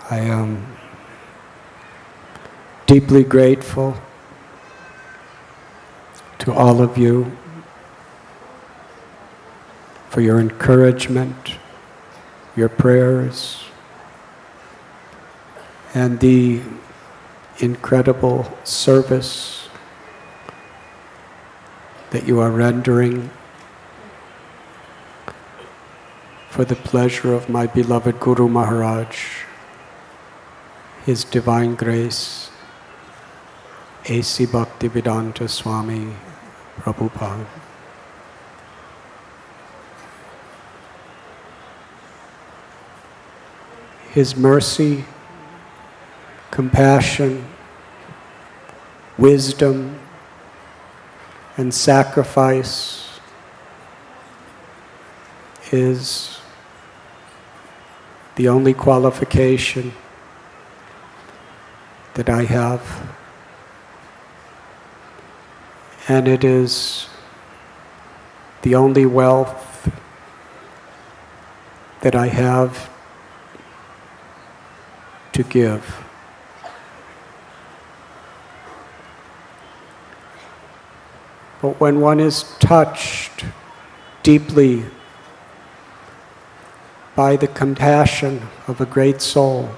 I am deeply grateful to all of you for your encouragement, your prayers, and the incredible service that you are rendering for the pleasure of my beloved Guru Maharaj, His Divine Grace, A.C. Bhaktivedanta Swami Prabhupada. His mercy, compassion, wisdom, and sacrifice is the only qualification that I have, and it is the only wealth that I have to give. But when one is touched deeply by the compassion of a great soul,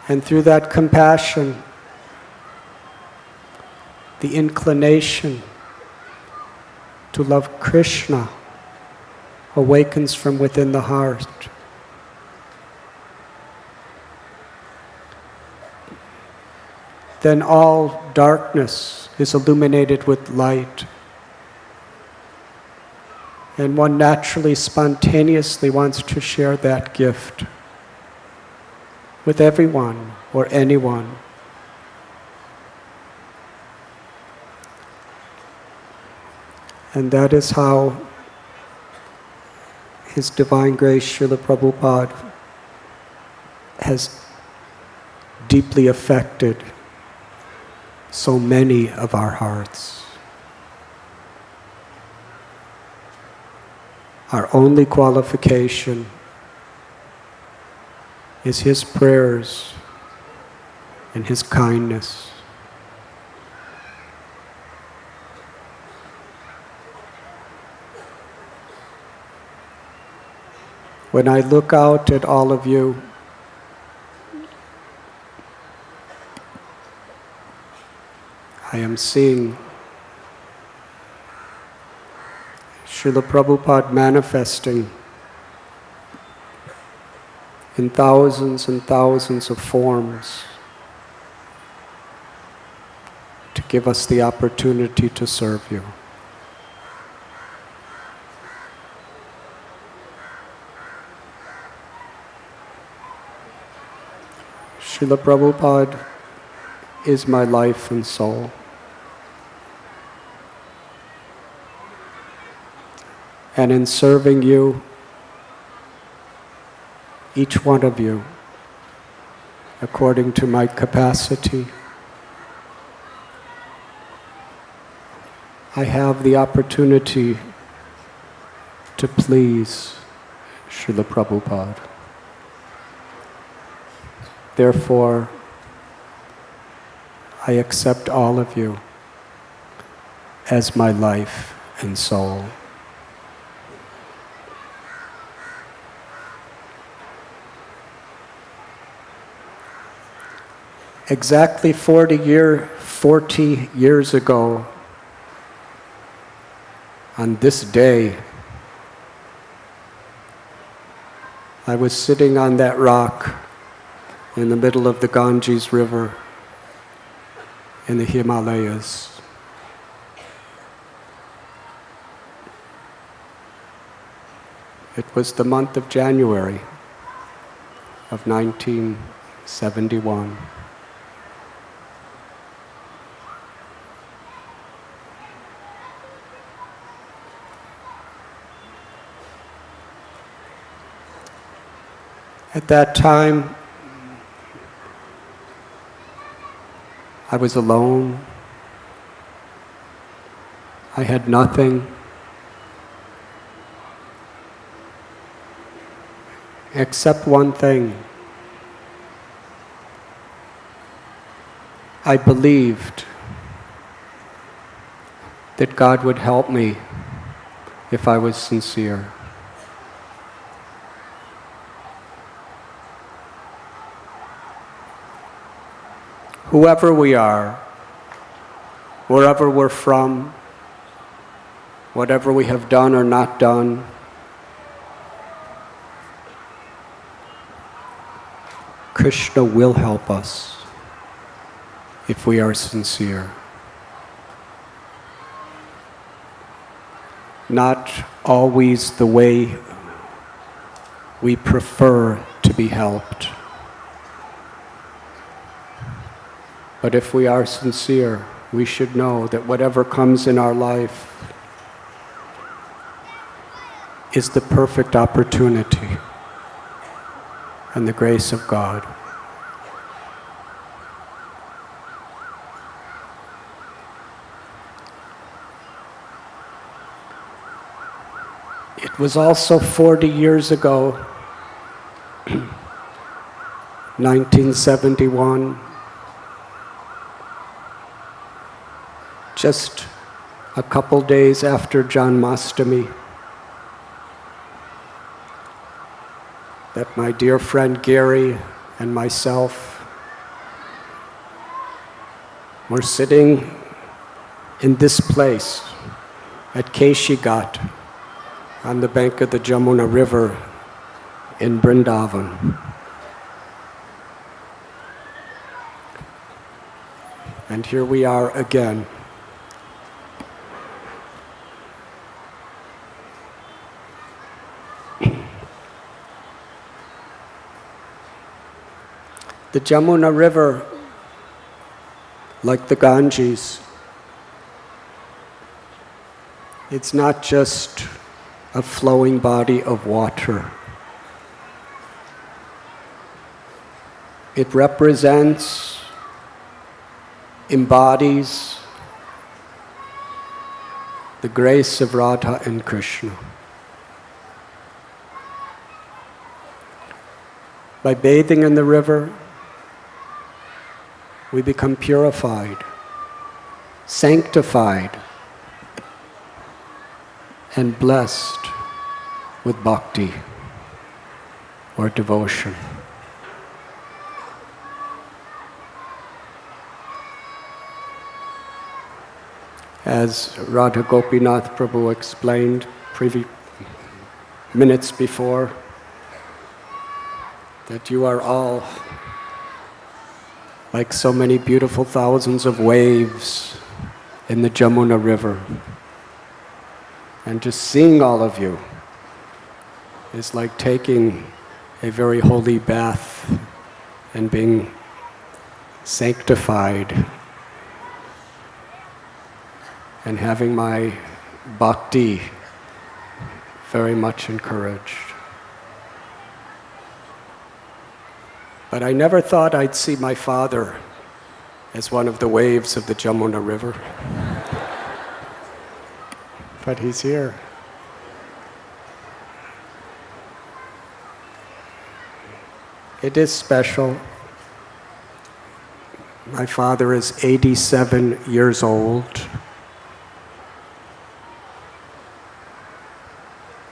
and through that compassion, the inclination to love Krishna awakens from within the heart, then all darkness is illuminated with light. And one naturally, spontaneously wants to share that gift with everyone or anyone. And that is how His Divine Grace, Srila Prabhupada, has deeply affected so many of our hearts. Our only qualification is His prayers and His kindness. When I look out at all of you, I am seeing Srila Prabhupada manifesting in thousands and thousands of forms to give us the opportunity to serve you. Srila Prabhupada is my life and soul. And in serving you, each one of you, according to my capacity, I have the opportunity to please Srila Prabhupada. Therefore, I accept all of you as my life and soul. Exactly 40 years ago, on this day, I was sitting on that rock in the middle of the Ganges River in the Himalayas. It was the month of January of 1971. At that time, I was alone. I had nothing. except one thing. I believed that God would help me if I was sincere. Whoever we are, wherever we're from, whatever we have done or not done, Krishna will help us if we are sincere. Not always the way we prefer to be helped. But if we are sincere, we should know that whatever comes in our life is the perfect opportunity and the grace of God. It was also 40 years ago, 1971, just a couple days after Janmashtami, that my dear friend Gary and myself were sitting in this place at Keshigat on the bank of the Jamuna River in Vrindavan. And here we are again. The Jamuna River, like the Ganges, it's not just a flowing body of water. It represents, embodies the grace of Radha and Krishna. By bathing in the river, we become purified, sanctified, and blessed with bhakti or devotion. As Radha Gopinath Prabhu explained minutes before, that you are all like so many beautiful thousands of waves in the Jamuna River. And just seeing all of you is like taking a very holy bath and being sanctified and having my bhakti very much encouraged. But I never thought I'd see my father as one of the waves of the Jamuna River. But he's here. It is special. My father is 87 years old.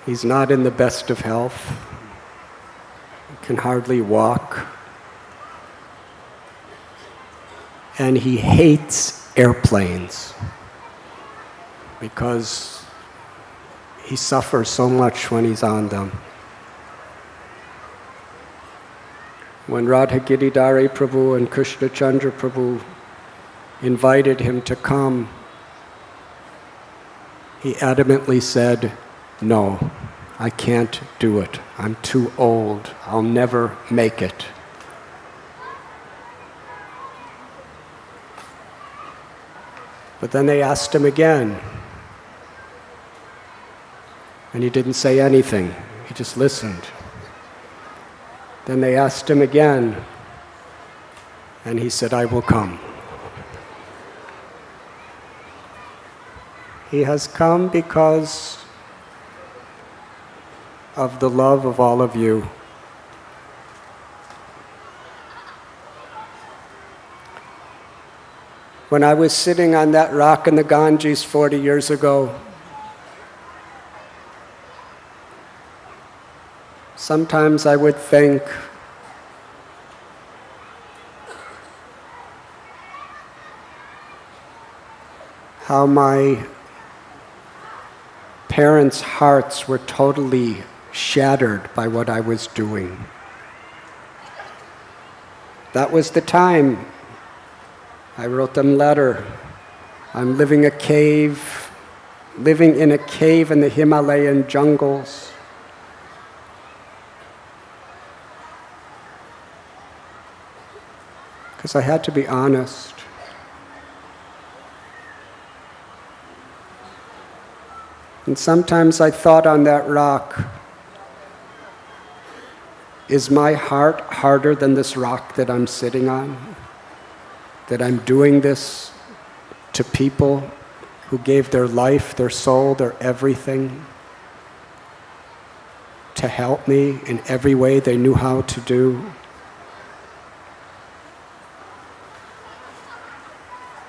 He's not in the best of health. He can hardly walk. And he hates airplanes because he suffers so much when he's on them. When Radha Giridhari Prabhu and Krishna Chandra Prabhu invited him to come, he adamantly said, "No, I can't do it. I'm too old. I'll never make it." But then they asked him again, and he didn't say anything. He just listened. Then they asked him again, and he said, "I will come." He has come because of the love of all of you When I was sitting on that rock in the Ganges 40 years ago, sometimes I would think, how my parents' hearts were totally shattered by what I was doing. That was the time I wrote them a letter. I'm living in a cave in the Himalayan jungles. Because I had to be honest. And sometimes I thought on that rock, is my heart harder than this rock that I'm sitting on? That I'm doing this to people who gave their life, their soul, their everything to help me in every way they knew how to do?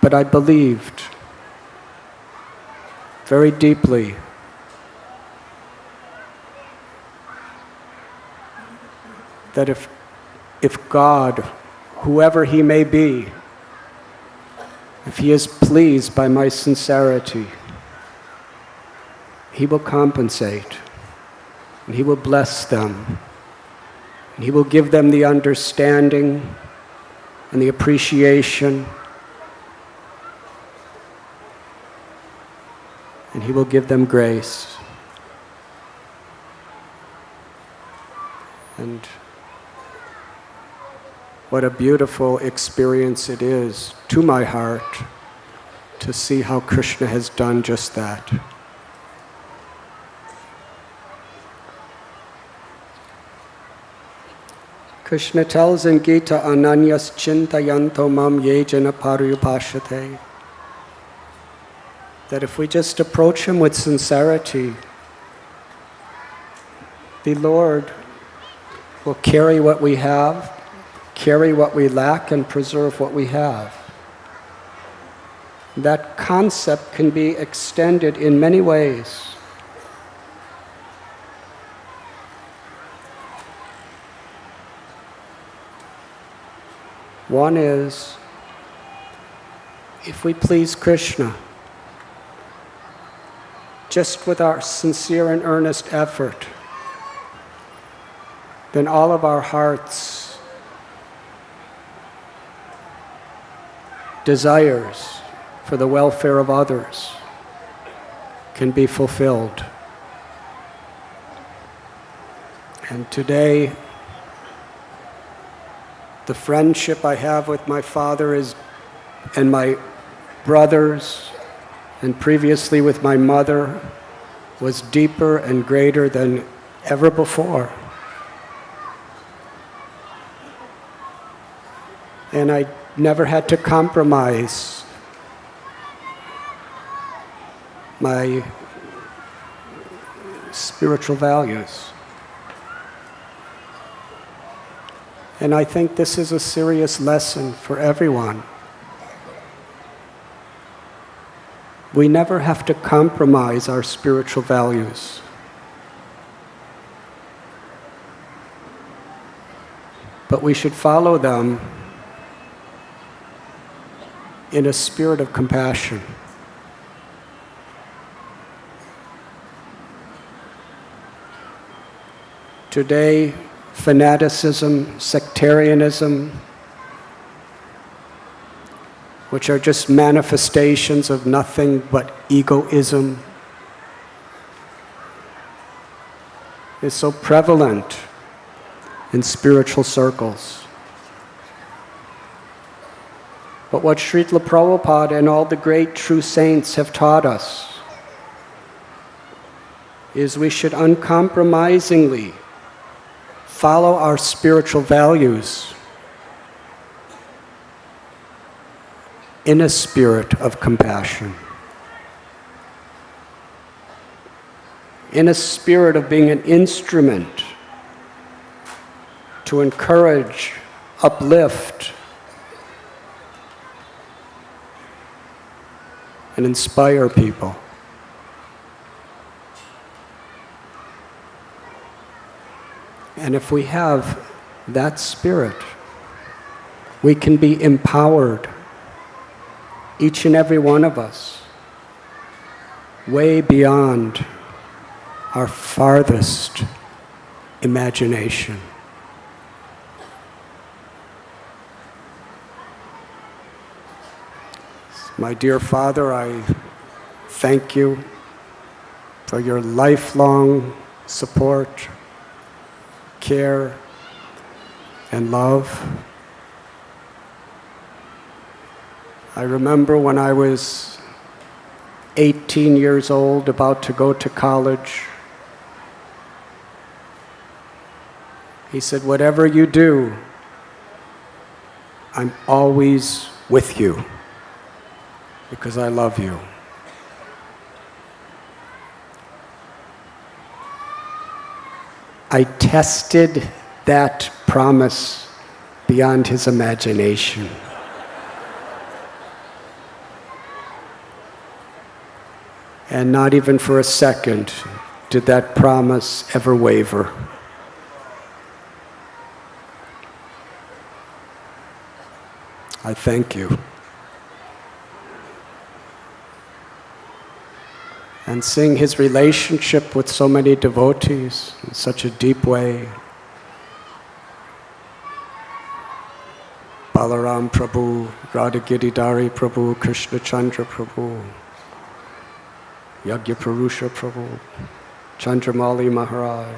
But I believed very deeply that if God, whoever He may be, if He is pleased by my sincerity, He will compensate, and He will bless them, and He will give them the understanding and the appreciation, and He will give them grace. And what a beautiful experience it is to my heart to see how Krishna has done just that. Krishna tells in Gita, Ananyas chintayanto mam ye jana paryupashate, that if we just approach Him with sincerity, the Lord will carry what we have, carry what we lack, and preserve what we have. That concept can be extended in many ways. One is, if we please Krishna, just with our sincere and earnest effort, then all of our hearts' desires for the welfare of others can be fulfilled. And today, the friendship I have with my father and my brothers, and previously with my mother, was deeper and greater than ever before. And I never had to compromise my spiritual values. And I think this is a serious lesson for everyone. We never have to compromise our spiritual values. But we should follow them in a spirit of compassion. Today, fanaticism, sectarianism, which are just manifestations of nothing but egoism, is so prevalent in spiritual circles. But what Srila Prabhupada and all the great true saints have taught us is we should uncompromisingly follow our spiritual values in a spirit of compassion, in a spirit of being an instrument to encourage, uplift, and inspire people. And if we have that spirit, we can be empowered, each and every one of us, way beyond our farthest imagination. My dear Father, I thank you for your lifelong support, care, and love. I remember when I was 18 years old, about to go to college, he said, "Whatever you do, I'm always with you because I love you." I tested that promise beyond his imagination. And not even for a second did that promise ever waver. I thank you. And seeing his relationship with so many devotees in such a deep way. Balaram Prabhu, Radha Giridhari Prabhu, Krishna Chandra Prabhu, Yagya Purusha Prabhu, Chandramali Maharaj,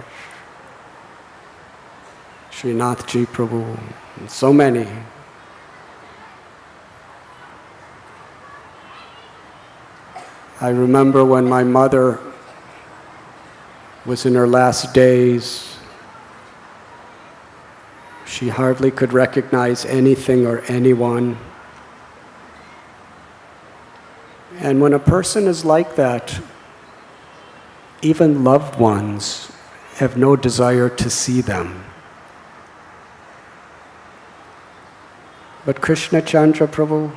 Srinathji Prabhu, and so many. I remember when my mother was in her last days, she hardly could recognize anything or anyone. And when a person is like that, even loved ones have no desire to see them. But Krishna Chandra Prabhu,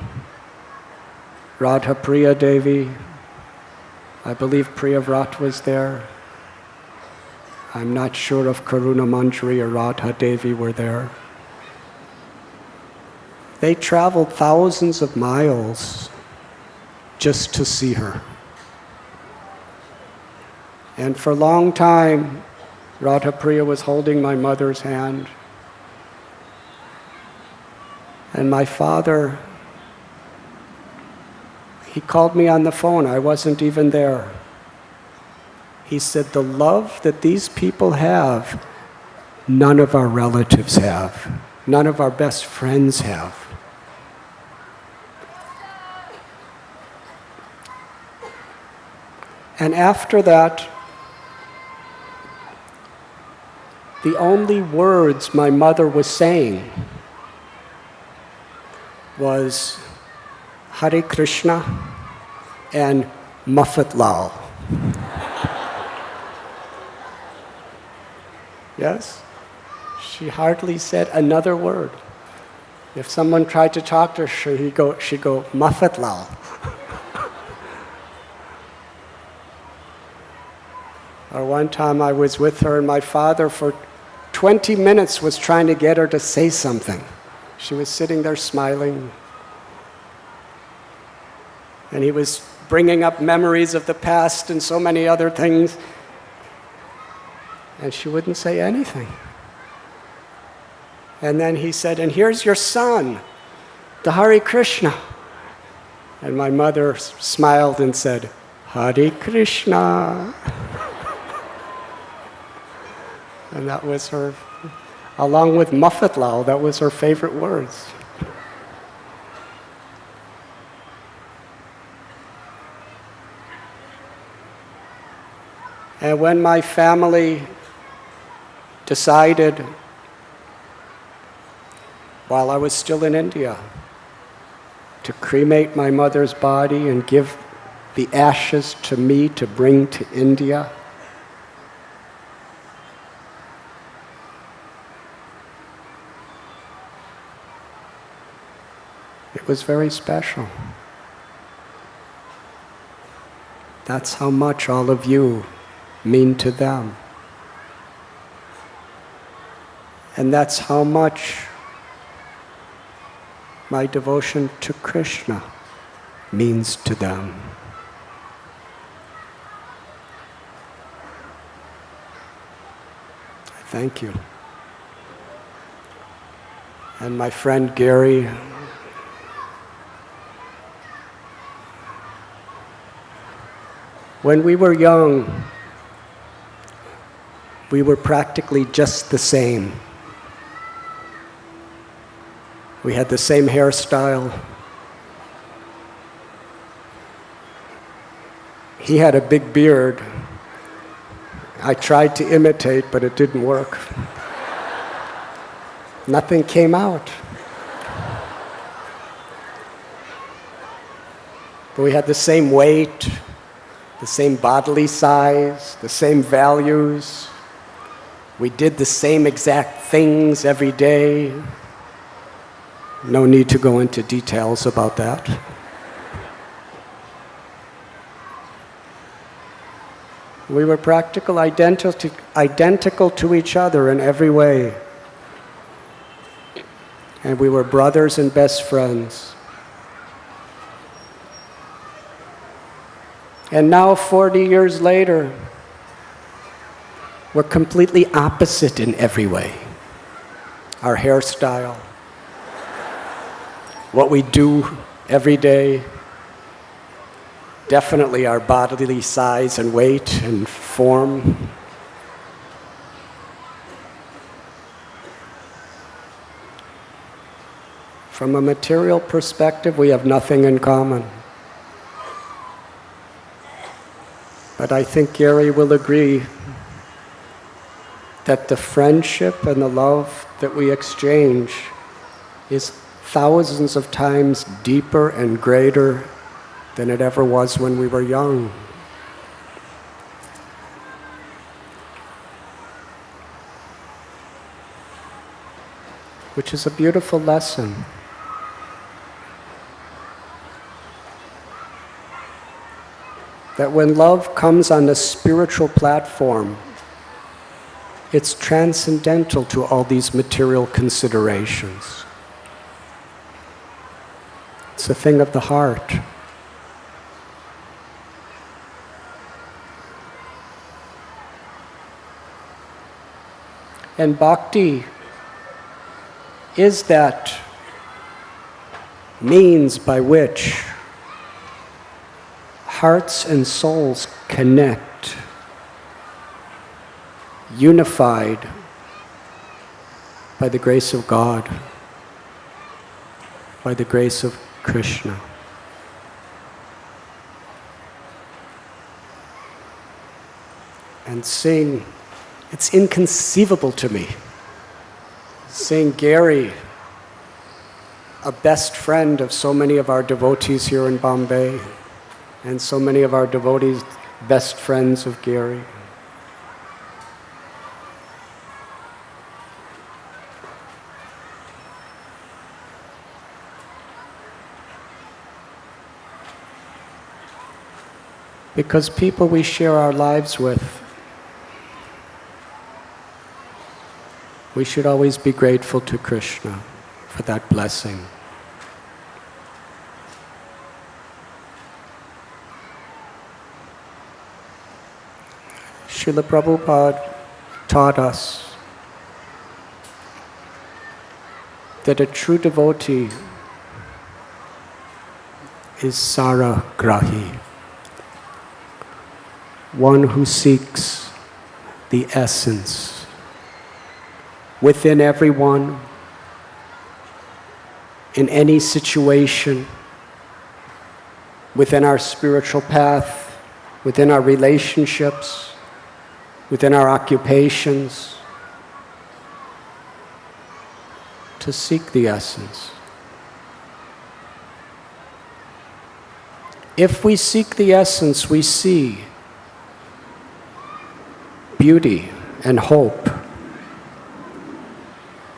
Radha Priya Devi, I believe Priyavrat was there. I'm not sure if Karuna Manjari or Radha Devi were there. They traveled thousands of miles just to see her. And for a long time, Radha Priya was holding my mother's hand. And my father, he called me on the phone. I wasn't even there. He said, "The love that these people have, none of our relatives have. None of our best friends have." And after that, the only words my mother was saying was Hare Krishna and Muffet Lal. Yes? She hardly said another word. If someone tried to talk to her, she'd go Muffet Lal. Or one time I was with her and my father for 20 minutes was trying to get her to say something. She was sitting there smiling. And he was bringing up memories of the past and so many other things. And she wouldn't say anything. And then he said, "And here's your son, the Hare Krishna." And my mother smiled and said, "Hare Krishna." And that was her, along with Muffet Lal, that was her favorite words. And when my family decided, while I was still in India, to cremate my mother's body and give the ashes to me to bring to India, it was very special. That's how much all of you mean to them. And that's how much my devotion to Krishna means to them. Thank you. And my friend Gary, when we were young, we were practically just the same. We had the same hairstyle. He had a big beard. I tried to imitate, but it didn't work. Nothing came out. But we had the same weight, the same bodily size, the same values. We did the same exact things every day. No need to go into details about that. We were practically identical to each other in every way. And we were brothers and best friends. And now, 40 years later, we're completely opposite in every way. Our hairstyle, what we do every day, definitely our bodily size and weight and form. From a material perspective, we have nothing in common. But I think Gary will agree that the friendship and the love that we exchange is thousands of times deeper and greater than it ever was when we were young. Which is a beautiful lesson. That when love comes on a spiritual platform, it's transcendental to all these material considerations. It's a thing of the heart. And bhakti is that means by which hearts and souls connect, unified by the grace of God, by the grace of Krishna. And seeing, it's inconceivable to me, seeing Gary, a best friend of so many of our devotees here in Bombay, and so many of our devotees, best friends of Gary. Because people we share our lives with, we should always be grateful to Krishna for that blessing. Srila Prabhupada taught us that a true devotee is Saragrahi, one who seeks the essence within everyone, in any situation, within our spiritual path, within our relationships, within our occupations, to seek the essence. If we seek the essence, we see beauty and hope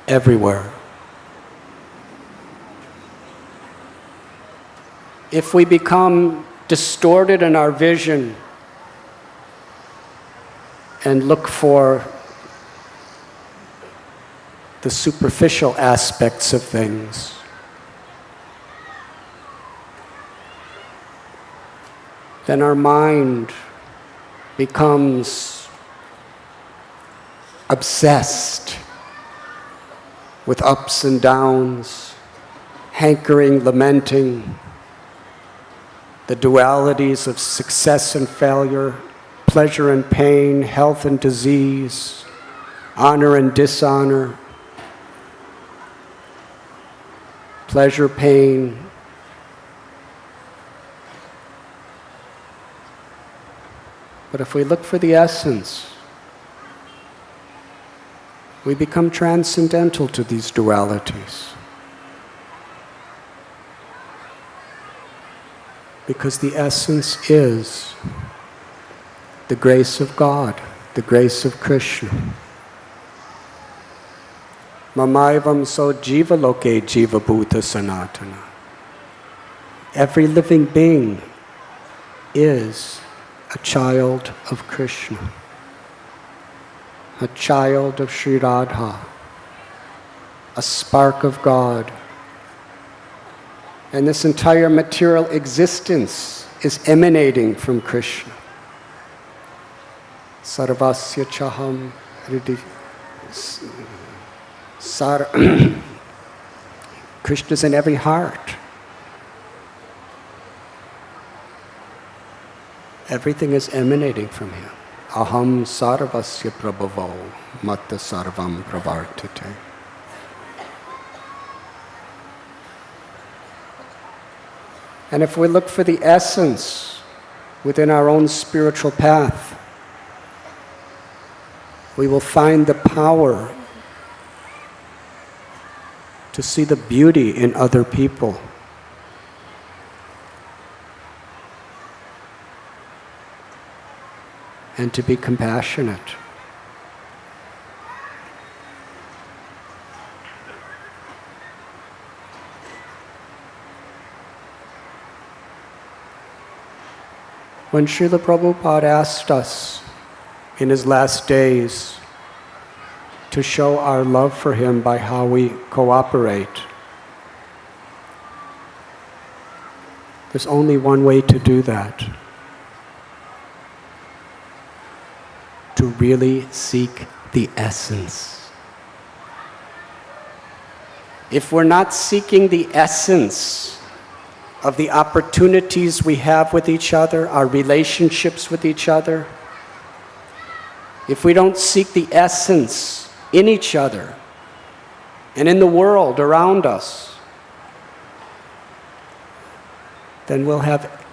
everywhere. If we become distorted in our vision and look for the superficial aspects of things, then our mind becomes obsessed with ups and downs, hankering, lamenting, the dualities of success and failure, pleasure and pain, health and disease, honor and dishonor, pleasure, pain. But if we look for the essence, we become transcendental to these dualities. Because the essence is the grace of God, the grace of Krishna. Mamaivam so jiva loke jiva bhuta sanatana. Every living being is a child of Krishna, a child of Sri Radha, a spark of God. And this entire material existence is emanating from Krishna. Sarvasya chaham hridi. Krishna's in every heart. Everything is emanating from him. Aham sarvasya prabhavo matta sarvam pravartate. And if we look for the essence within our own spiritual path, we will find the power to see the beauty in other people. And to be compassionate. When Srila Prabhupada asked us in his last days to show our love for him by how we cooperate, there's only one way to do that. To really seek the essence. If we're not seeking the essence of the opportunities we have with each other, our relationships with each other, if we don't seek the essence in each other and in the world around us, then we'll have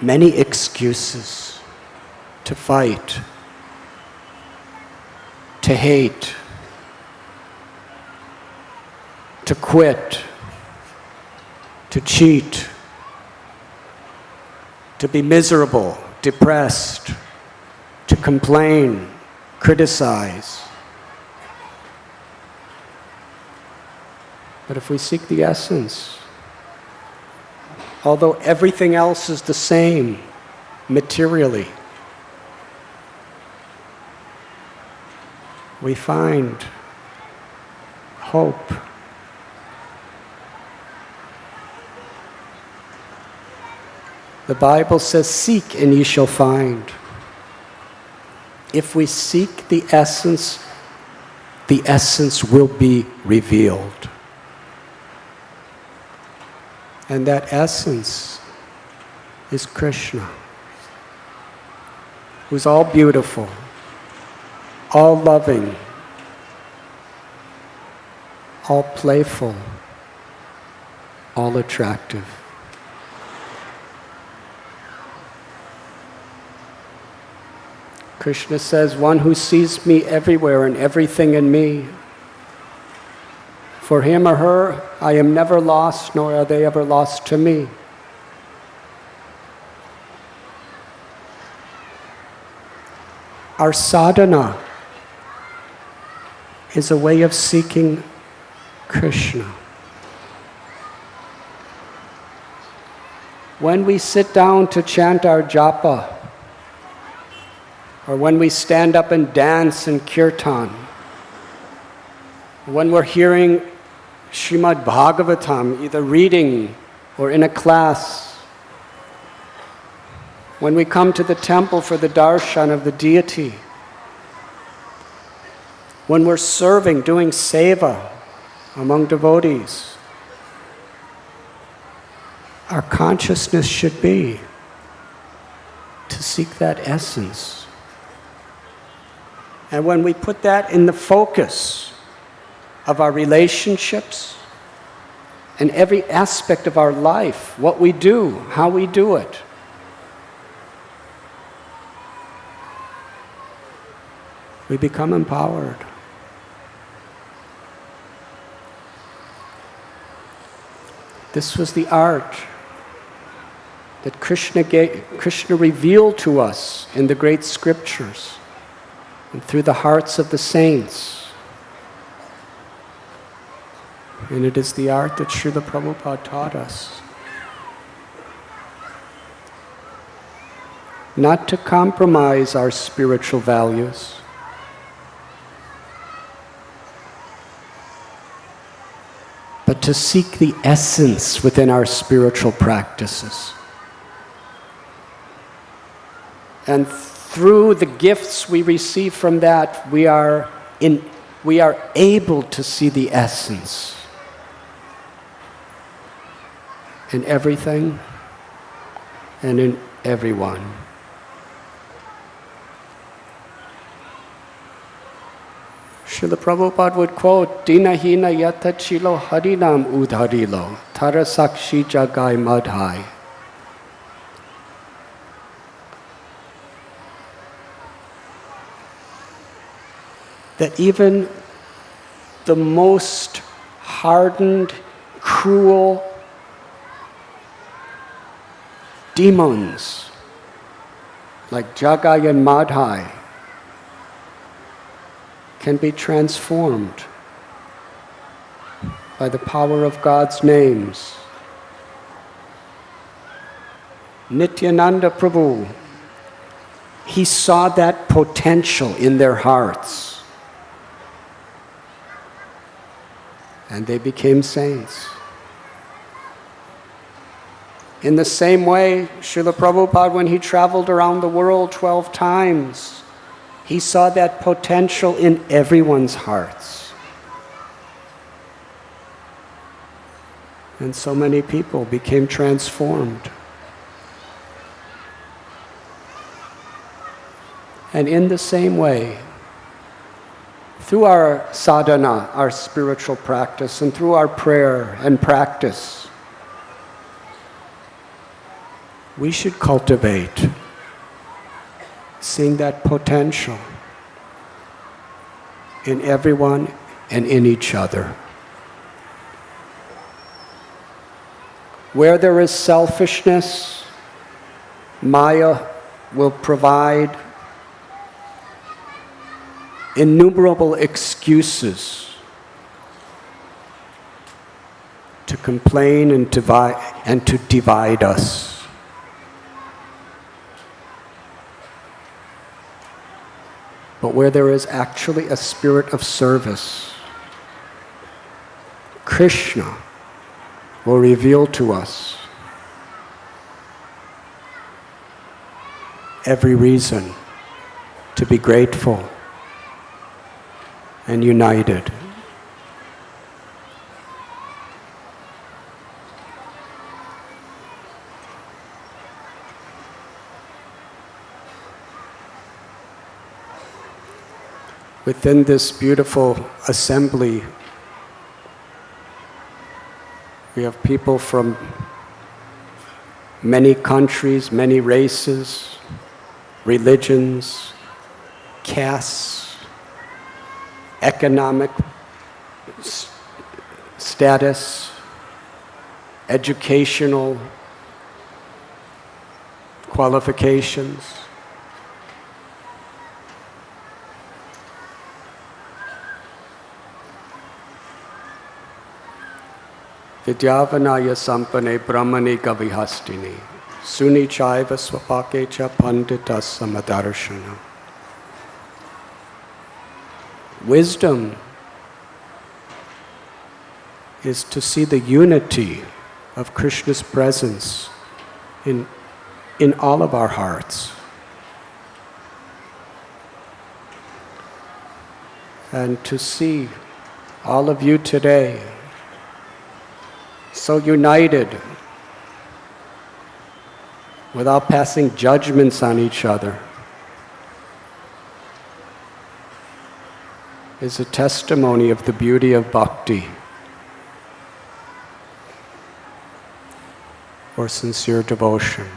many excuses to fight, to hate, to quit, to cheat, to be miserable, depressed, to complain, criticize. But if we seek the essence, although everything else is the same materially, we find hope. The Bible says, seek and ye shall find. If we seek the essence will be revealed. And that essence is Krishna, who's all beautiful, all loving, all playful, all attractive. Krishna says, one who sees me everywhere and everything in me, for him or her, I am never lost, nor are they ever lost to me. Our sadhana is a way of seeking Krishna. when we sit down to chant our japa, or when we stand up and dance in kirtan, when we're hearing Srimad Bhagavatam, either reading or in a class, when we come to the temple for the darshan of the deity, when we're serving, doing seva among devotees, our consciousness should be to seek that essence. And when we put that in the focus of our relationships and every aspect of our life, what we do, how we do it, we become empowered. This was the art that Krishna revealed to us in the great scriptures and through the hearts of the saints. And it is the art that Srila Prabhupada taught us. Not to compromise our spiritual values, but to seek the essence within our spiritual practices. And through the gifts we receive from that, we are able to see the essence in everything and in everyone. Srila Prabhupada would quote, Dina hina yata chilo harinam udharilo, tara sakshi jagai madhai. That even the most hardened, cruel demons, like Jagai and Madhai, can be transformed by the power of God's names. Nityananda Prabhu, he saw that potential in their hearts. And they became saints. In the same way, Srila Prabhupada, when he traveled around the world 12 times, he saw that potential in everyone's hearts. And so many people became transformed. And in the same way, through our sadhana, our spiritual practice, and through our prayer and practice, we should cultivate seeing that potential in everyone and in each other. Where there is selfishness, Maya will provide innumerable excuses to complain and to divide us. But where there is actually a spirit of service, Krishna will reveal to us every reason to be grateful and united. Within this beautiful assembly, we have people from many countries, many races, religions, castes, economic status, educational qualifications. Vidyavanaya sampane brahmani kavihastini. Suni chaiva swapake cha pandita samadarshana. Wisdom is to see the unity of Krishna's presence in all of our hearts. And to see all of you today so united, without passing judgments on each other, is a testimony of the beauty of bhakti, or sincere devotion.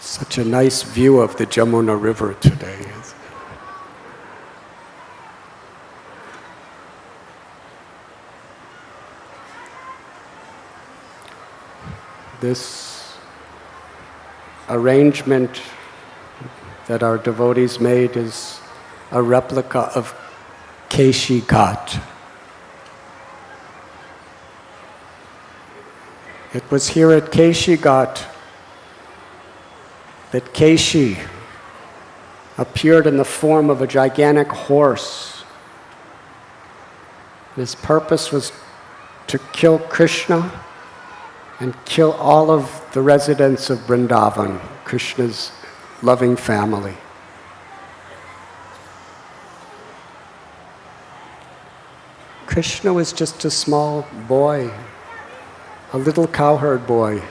Such a nice view of the Jamuna River today. This arrangement that our devotees made is a replica of Keshi Ghat. It was here at Keshi Ghat that Keshi appeared in the form of a gigantic horse. His purpose was to kill Krishna and kill all of the residents of Vrindavan, Krishna's loving family. Krishna was just a small boy, a little cowherd boy.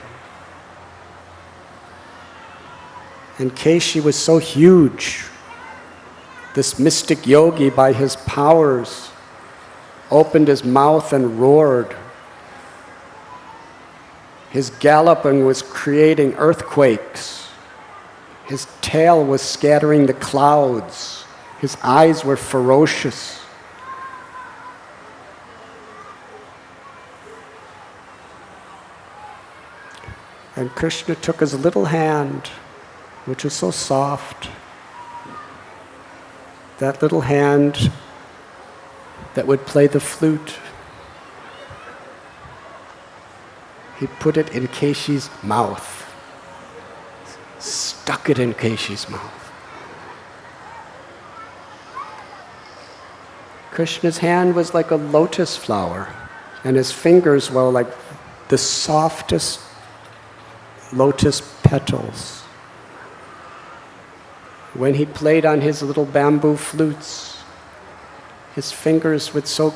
And Keshi was so huge. This mystic yogi, by his powers, opened his mouth and roared. His galloping was creating earthquakes. His tail was scattering the clouds. His eyes were ferocious. And Krishna took his little hand, which was so soft, that little hand that would play the flute. He put it in Keshi's mouth, stuck it in Keshi's mouth. Krishna's hand was like a lotus flower, and his fingers were like the softest lotus petals. When he played on his little bamboo flutes, his fingers would so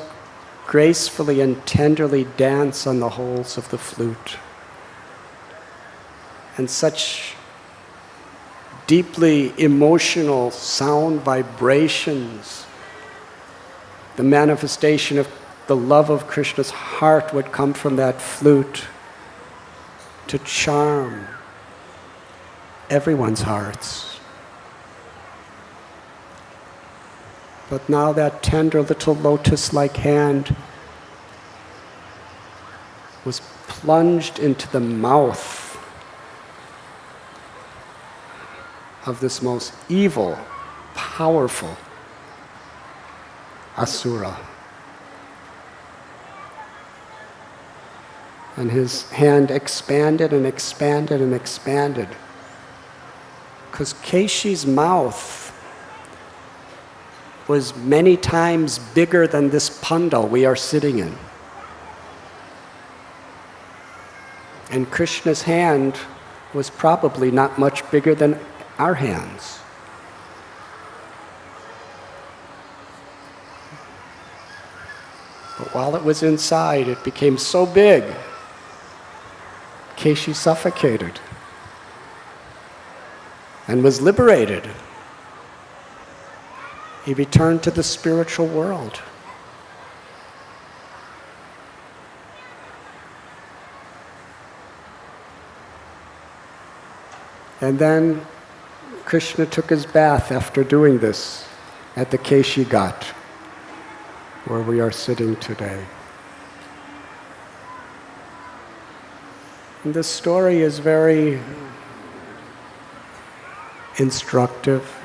gracefully and tenderly dance on the holes of the flute. And such deeply emotional sound vibrations, the manifestation of the love of Krishna's heart would come from that flute to charm everyone's hearts. But now that tender little lotus-like hand was plunged into the mouth of this most evil, powerful asura. And his hand expanded and expanded and expanded, because Keshi's mouth was many times bigger than this pandal we are sitting in. And Krishna's hand was probably not much bigger than our hands. But while it was inside, it became so big, Keshi suffocated and was liberated. He returned to the spiritual world. And then Krishna took his bath after doing this at the Keshi Ghat. where we are sitting today. And this story is very instructive.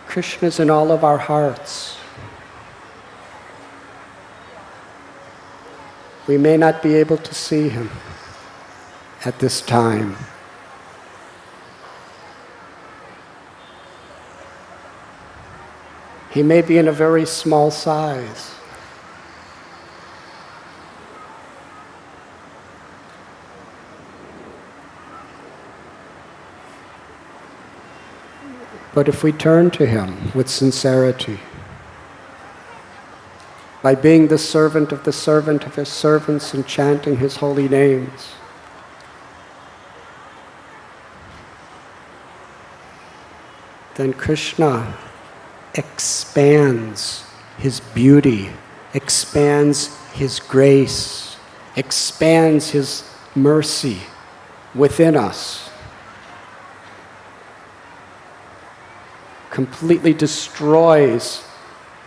Krishna is in all of our hearts. We may not be able to see him at this time. He may be in a very small size. But if we turn to him with sincerity, by being the servant of his servants and chanting his holy names, then Krishna expands his beauty, expands his grace, expands his mercy within us, completely destroys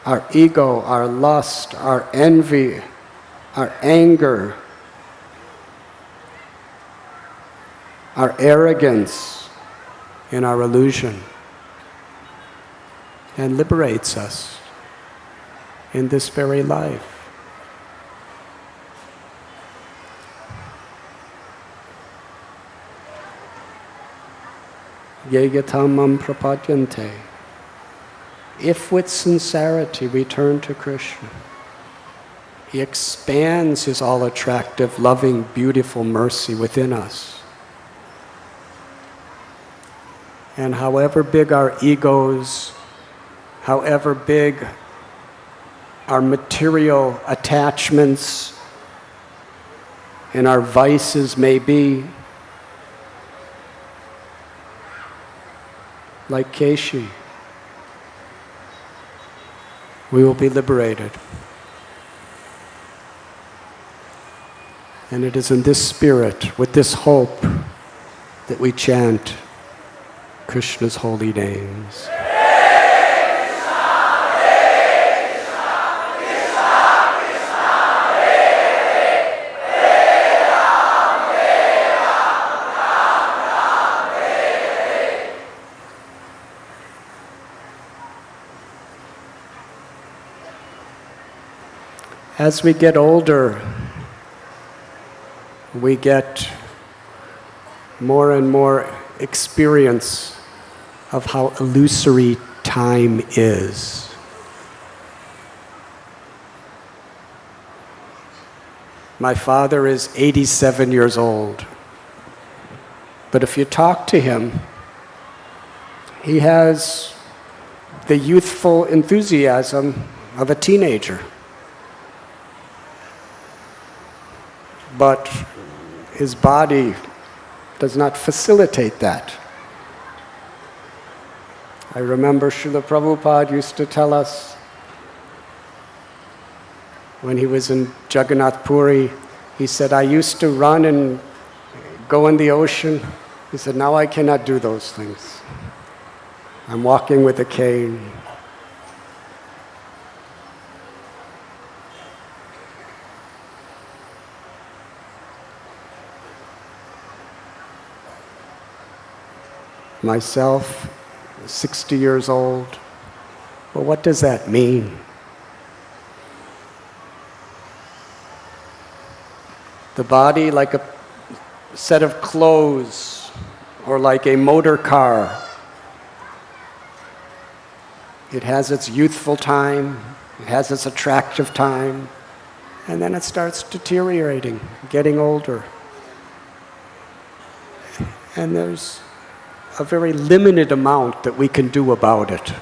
our ego, our lust, our envy, our anger, our arrogance, and our illusion, and liberates us in this very life. Yegatamam prapadyante. If with sincerity we turn to Krishna, he expands his all-attractive, loving, beautiful mercy within us. And however big our egos, however big our material attachments and our vices may be, like Keshi, we will be liberated. And it is in this spirit, with this hope, that we chant Krishna's holy names. As we get older, we get more and more experience of how illusory time is. My father is 87 years old, but if you talk to him, he has the youthful enthusiasm of a teenager. But his body does not facilitate that. I remember Srila Prabhupada used to tell us when he was in Jagannath Puri, he said, I used to run and go in the ocean. He said, now I cannot do those things. I'm walking with a cane. Myself, 60 years old. Well, what does that mean? The body like a set of clothes or like a motor car. It has its youthful time, it has its attractive time, and then it starts deteriorating, getting older. And there's a very limited amount that we can do about it.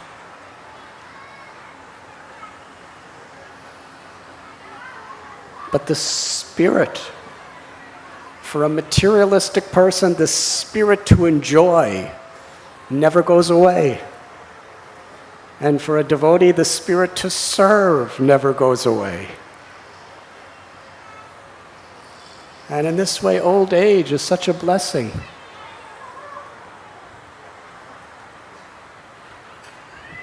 But the spirit, for a materialistic person, the spirit to enjoy never goes away. And for a devotee, the spirit to serve never goes away. And in this way, old age is such a blessing.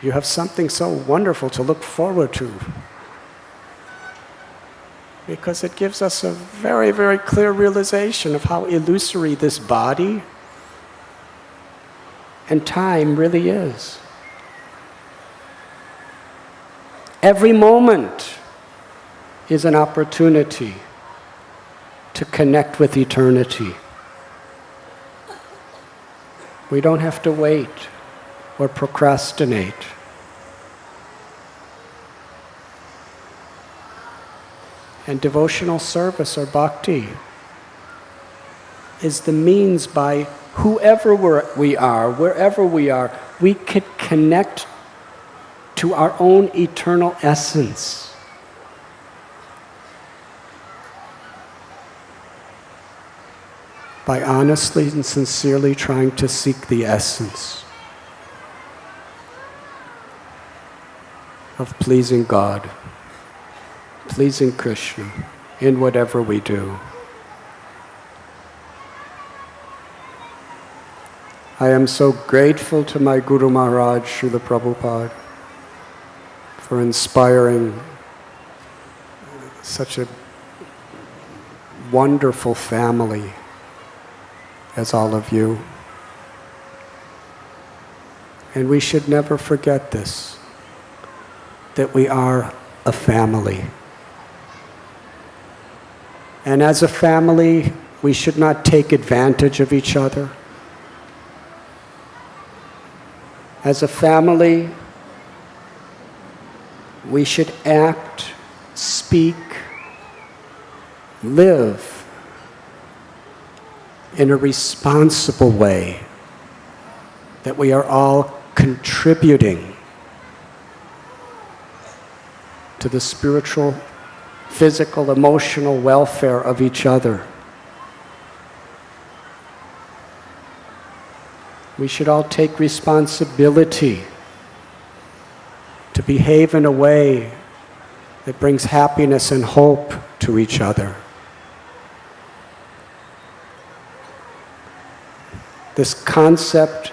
You have something so wonderful to look forward to. Because it gives us a very, very clear realization of how illusory this body and time really is. Every moment is an opportunity to connect with eternity. We don't have to wait or procrastinate. And devotional service or bhakti is the means by whoever we are, wherever we are, we can connect to our own eternal essence. By honestly and sincerely trying to seek the essence of pleasing God, pleasing Krishna in whatever we do. I am so grateful to my Guru Maharaj, Srila Prabhupada, for inspiring such a wonderful family as all of you. And we should never forget this, that we are a family. And as a family, we should not take advantage of each other. As a family, we should act, speak, live in a responsible way, that we are all contributing to the spiritual, physical, emotional welfare of each other. We should all take responsibility to behave in a way that brings happiness and hope to each other. This concept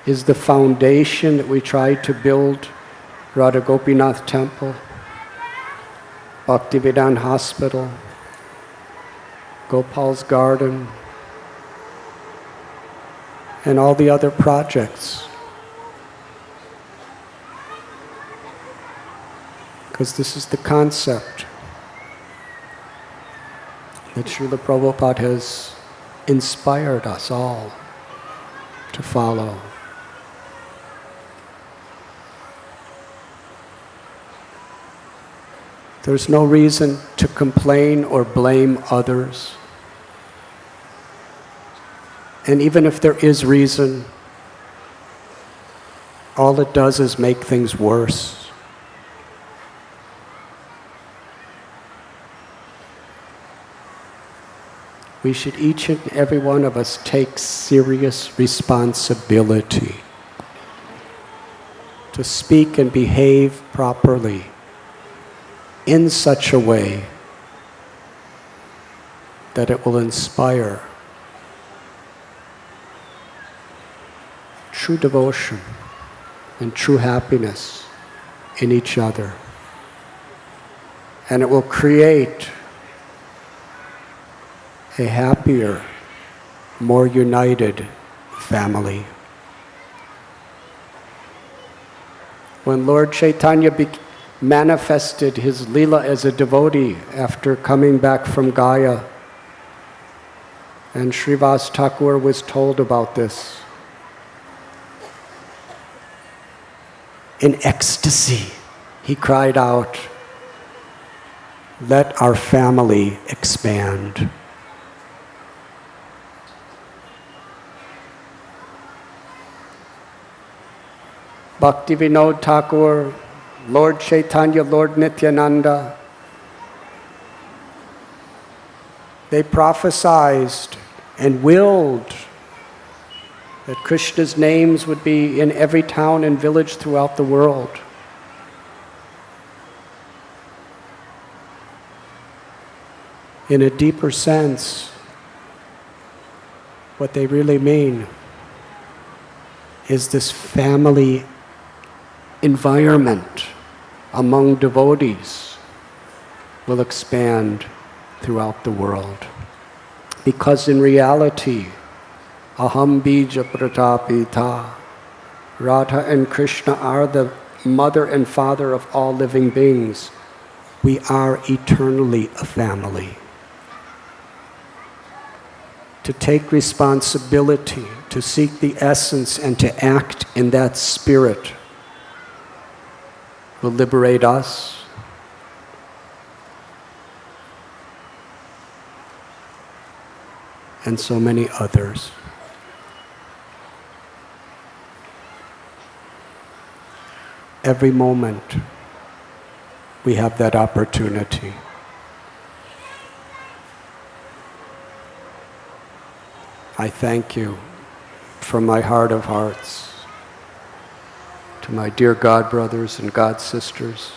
is the foundation that we try to build Radha Gopinath Temple, Bhaktivedanta Hospital, Gopal's Garden, and all the other projects. Because this is the concept that Srila Prabhupada has inspired us all to follow. There's no reason to complain or blame others. And even if there is reason, all it does is make things worse. We should, each and every one of us, take serious responsibility to speak and behave properly in such a way that it will inspire true devotion and true happiness in each other. And it will create a happier, more united family. When Lord Chaitanya manifested his Leela as a devotee after coming back from Gaya, and Srivas Thakur was told about this, in ecstasy, he cried out, "Let our family expand." Bhaktivinoda Thakur, Lord Chaitanya, Lord Nityananda, they prophesied and willed that Krishna's names would be in every town and village throughout the world. In a deeper sense, what they really mean is this family environment among devotees will expand throughout the world. Because in reality, Aham Bija Pratapita, Radha and Krishna are the mother and father of all living beings. We are eternally a family. To take responsibility, to seek the essence, and to act in that spirit will liberate us and so many others. Every moment we have that opportunity. I thank you from my heart of hearts to my dear God brothers and God sisters